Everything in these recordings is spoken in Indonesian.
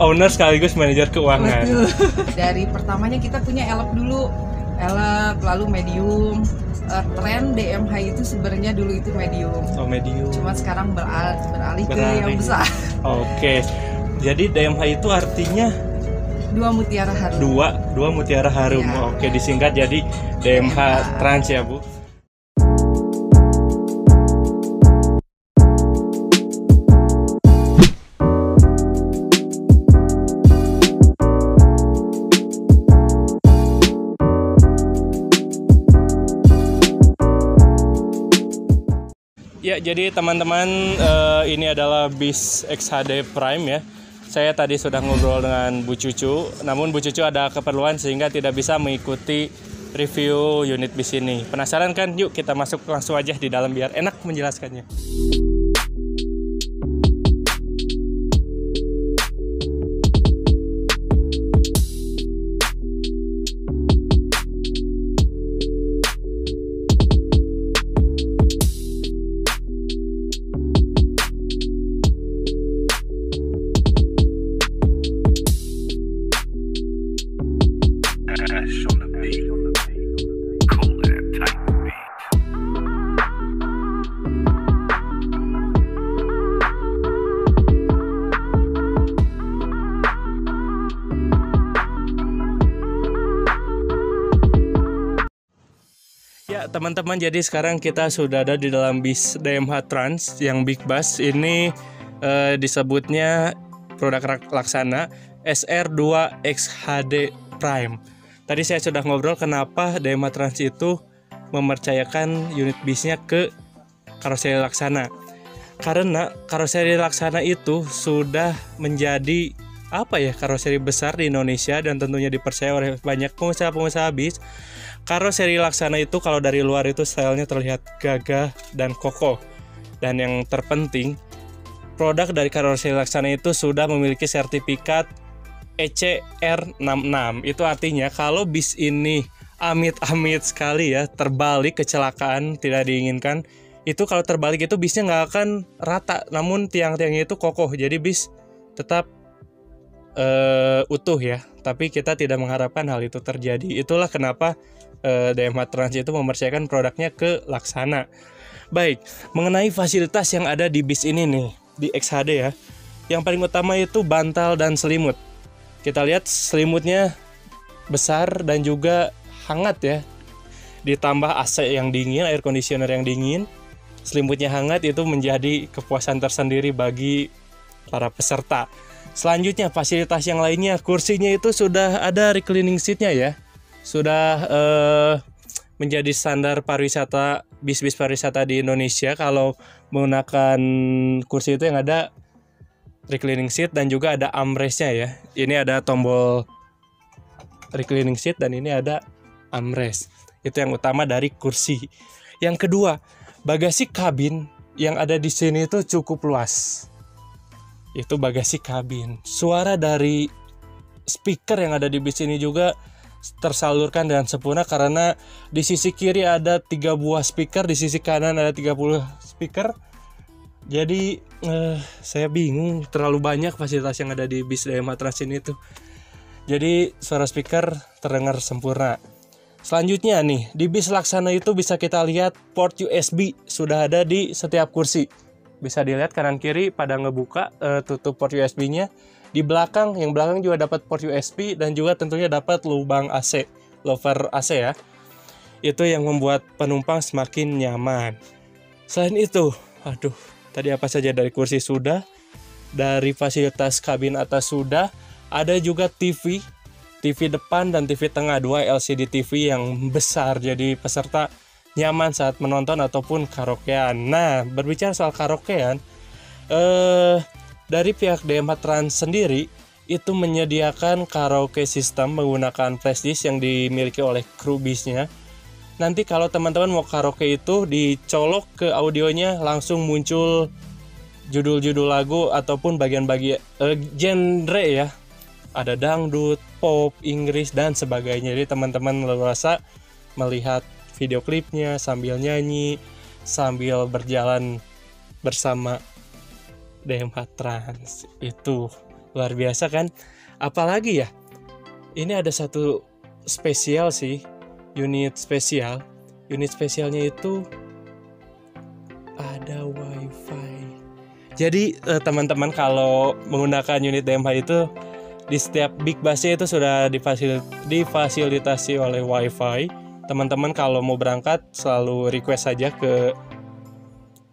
Owner sekaligus manajer keuangan. Betul. Dari pertamanya kita punya elep dulu, elep lalu medium. Tren DMH itu sebenarnya dulu itu medium. Oh, medium. Cuma sekarang beralih ke yang besar. Oke. Jadi DMH itu artinya Dua mutiara harum. Dua mutiara harum. Ya. Oke, disingkat jadi DMH Trans ya, Bu. Ya, jadi teman-teman, ini adalah bis XHD Prime ya. Saya tadi sudah ngobrol dengan Bu Cucu, namun Bu Cucu ada keperluan sehingga tidak bisa mengikuti review unit bis ini. Penasaran kan? Yuk kita masuk langsung aja di dalam biar enak menjelaskannya. Ya teman-teman, jadi sekarang kita sudah ada di dalam bis DMH Trans yang Big Bus. Ini disebutnya produk Laksana SR2 XHD Prime. Tadi saya sudah ngobrol kenapa DMH Trans itu mempercayakan unit bisnya ke karoseri Laksana. Karena karoseri Laksana itu sudah menjadi karoseri besar di Indonesia dan tentunya dipercaya oleh banyak pengusaha-pengusaha bis. Karoseri Laksana itu kalau dari luar itu stylenya terlihat gagah dan kokoh. Dan yang terpenting, produk dari karoseri Laksana itu sudah memiliki sertifikat ECR66. Itu artinya kalau bis ini amit-amit sekali ya terbalik, kecelakaan tidak diinginkan, itu kalau terbalik itu bisnya nggak akan rata, namun tiang-tiangnya itu kokoh, jadi bis tetap utuh ya. Tapi kita tidak mengharapkan hal itu terjadi. Itulah kenapa DMH Trans itu mempercayakan produknya ke Laksana. Baik, mengenai fasilitas yang ada di bis ini nih, di XHD ya. Yang paling utama itu bantal dan selimut. Kita lihat selimutnya besar dan juga hangat ya. Ditambah AC yang dingin, air conditioner yang dingin. Selimutnya hangat, itu menjadi kepuasan tersendiri bagi para peserta. Selanjutnya fasilitas yang lainnya, kursinya itu sudah ada reclining seatnya ya. Sudah menjadi standar pariwisata, bis-bis pariwisata di Indonesia. Kalau menggunakan kursi itu yang ada reclining seat dan juga ada armrestnya ya. Ini ada tombol reclining seat dan ini ada armrest. Itu yang utama dari kursi. Yang kedua, bagasi kabin yang ada di sini itu cukup luas. Itu bagasi kabin. Suara dari speaker yang ada di bis ini juga tersalurkan dengan sempurna karena di sisi kiri ada 3 buah speaker, di sisi kanan ada 30 speaker. Jadi saya bingung, terlalu banyak fasilitas yang ada di bis DMH Trans ini tuh. Jadi suara speaker terdengar sempurna. Selanjutnya nih, di bis Laksana itu bisa kita lihat port USB sudah ada di setiap kursi. Bisa dilihat kanan kiri pada ngebuka tutup port USB-nya. Di belakang, yang belakang juga dapat port USB dan juga tentunya dapat lubang AC, louvre AC ya. Itu yang membuat penumpang semakin nyaman. Selain itu, tadi apa saja, dari kursi sudah, dari fasilitas kabin atas sudah, ada juga TV depan dan TV tengah, 2 LCD TV yang besar, jadi peserta nyaman saat menonton ataupun karaokean. Nah, berbicara soal karaokean, dari pihak DMH Trans sendiri itu menyediakan karaoke system menggunakan flashdisk yang dimiliki oleh kru bisnya. Nanti kalau teman-teman mau karaoke itu dicolok ke audionya langsung muncul judul-judul lagu ataupun bagian-bagian genre ya. Ada dangdut, pop, Inggris dan sebagainya. Jadi teman-teman leluasa melihat video klipnya sambil nyanyi, sambil berjalan bersama DMH Trans. Itu luar biasa kan. Apalagi ya, ini ada satu spesial sih, unit spesialnya itu ada wifi. Jadi teman-teman kalau menggunakan unit DMH itu di setiap big busnya itu sudah difasilitasi oleh wifi. Teman-teman kalau mau berangkat selalu request saja ke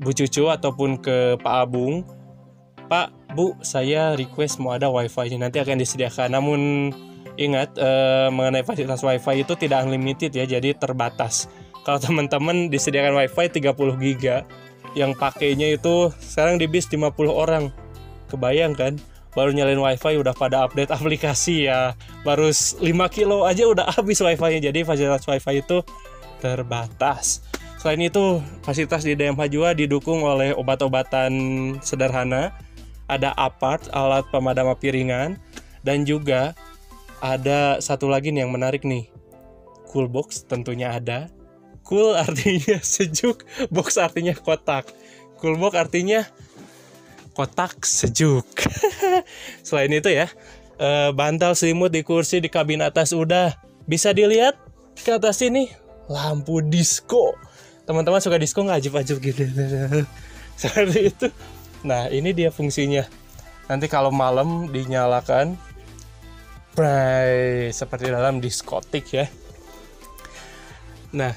Bu Cucu ataupun ke Pak Abung, Pak, Bu, saya request mau ada wifi, nanti akan disediakan. Namun ingat mengenai fasilitas wifi itu tidak unlimited ya, jadi terbatas. Kalau teman-teman disediakan wifi 30 GB, yang pakainya itu sekarang di bis 50 orang. Kebayang kan? Baru nyalain wifi udah pada update aplikasi ya. Baru 5 kilo aja udah habis wifi-nya. Jadi fasilitas wifi itu terbatas. Selain itu, fasilitas di DMH juga didukung oleh obat-obatan sederhana. Ada apart, alat pemadam api ringan. Dan juga ada satu lagi nih yang menarik nih. Cool box tentunya ada. Cool artinya sejuk, box artinya kotak. Cool box artinya kotak sejuk. Selain itu ya, bantal selimut di kursi di kabin atas udah. Bisa dilihat ke atas ini lampu disco. Teman-teman suka disco nggak, ajib-ajib gitu? Seperti itu. Nah, ini dia fungsinya. Nanti kalau malam dinyalakan, seperti dalam diskotik ya. Nah,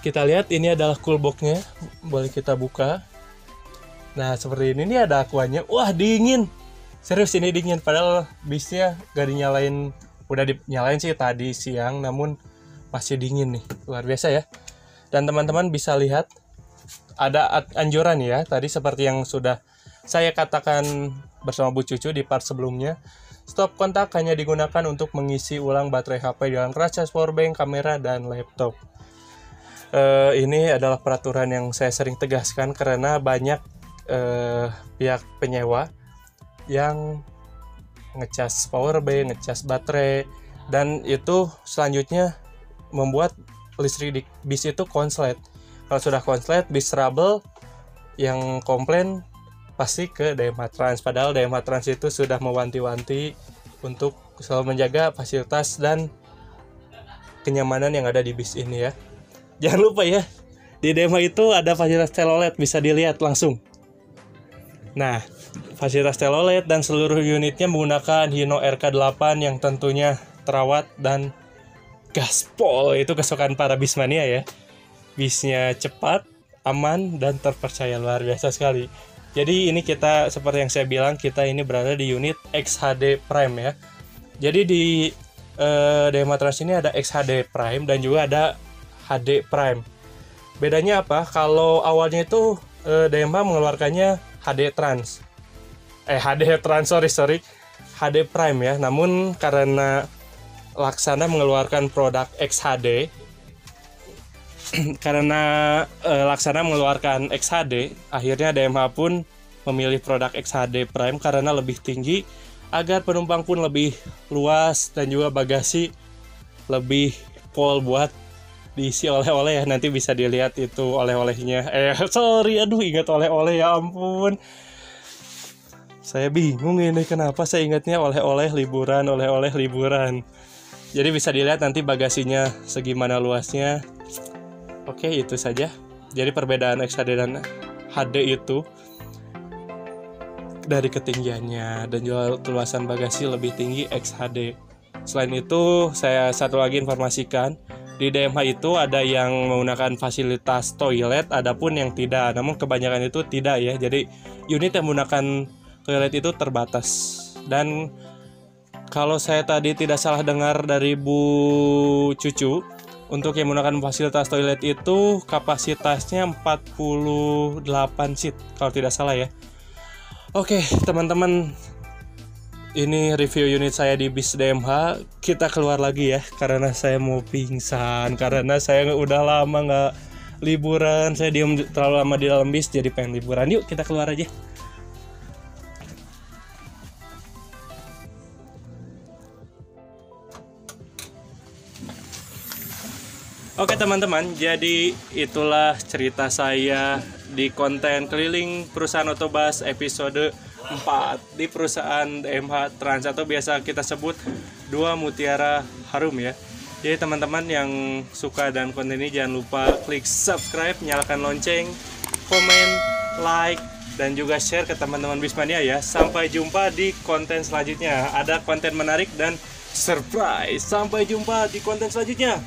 kita lihat ini adalah cool box-nya. Boleh kita buka. Nah, seperti ini nih ada aquanya. Wah, dingin. Serius ini dingin. Padahal bisnya gak dinyalain. Udah dinyalain sih tadi siang, namun masih dingin nih. Luar biasa ya. Dan teman-teman bisa lihat ada anjuran ya. Tadi seperti yang sudah saya katakan bersama Bu Cucu di part sebelumnya. Stop kontak hanya digunakan untuk mengisi ulang baterai HP dengan cas, powerbank, kamera, dan laptop. Ini adalah peraturan yang saya sering tegaskan karena banyak pihak penyewa yang ngecas powerbank, ngecas baterai, dan itu selanjutnya membuat listrik di bis itu konslet. Kalau sudah konslet, bis trouble, yang komplain pasti ke DMH Trans. Padahal DMH Trans itu sudah mewanti-wanti untuk selalu menjaga fasilitas dan kenyamanan yang ada di bis ini ya. Jangan lupa ya, di DMH itu ada fasilitas telolet, bisa dilihat langsung. Nah, fasilitas telolet dan seluruh unitnya menggunakan Hino RK8 yang tentunya terawat dan gaspol. Itu kesukaan para bismania ya. Bisnya cepat, aman, dan terpercaya, luar biasa sekali. Jadi ini kita, seperti yang saya bilang, kita ini berada di unit XHD Prime ya. Jadi di DMH Trans ini ada XHD Prime dan juga ada HD Prime. Bedanya apa? Kalau awalnya itu DMH mengeluarkannya HD Trans. HD Prime ya. Namun karena Laksana mengeluarkan produk XHD, akhirnya DMH pun memilih produk XHD Prime karena lebih tinggi agar penumpang pun lebih luas dan juga bagasi lebih full buat diisi oleh-oleh ya. Nanti bisa dilihat itu oleh-olehnya. Ingat oleh-oleh, ya ampun. Saya bingung ini kenapa saya ingatnya oleh-oleh liburan. Jadi bisa dilihat nanti bagasinya segimana luasnya. Oke, itu saja. Jadi perbedaan XHD dan HD itu dari ketinggiannya dan juga keluasan bagasi lebih tinggi XHD. Selain itu, saya satu lagi informasikan, di DMH itu ada yang menggunakan fasilitas toilet, adapun yang tidak. Namun kebanyakan itu tidak ya. Jadi unit yang menggunakan toilet itu terbatas. Dan kalau saya tadi tidak salah dengar dari Bu Cucu, untuk yang menggunakan fasilitas toilet itu kapasitasnya 48 seat kalau tidak salah ya. Oke, teman-teman, ini review unit saya di bis DMH. Kita keluar lagi ya, karena saya mau pingsan. Karena saya udah lama nggak liburan. Saya diem terlalu lama di dalam bis, jadi pengen liburan. Yuk, kita keluar aja. Oke teman-teman, jadi itulah cerita saya di konten keliling perusahaan otobus episode 4 di perusahaan DMH Trans atau biasa kita sebut 2 Mutiara Harum ya. Jadi teman-teman yang suka dan konten ini jangan lupa klik subscribe, nyalakan lonceng, komen, like, dan juga share ke teman-teman Bismania ya. Sampai jumpa di konten selanjutnya. Ada konten menarik dan surprise. Sampai jumpa di konten selanjutnya.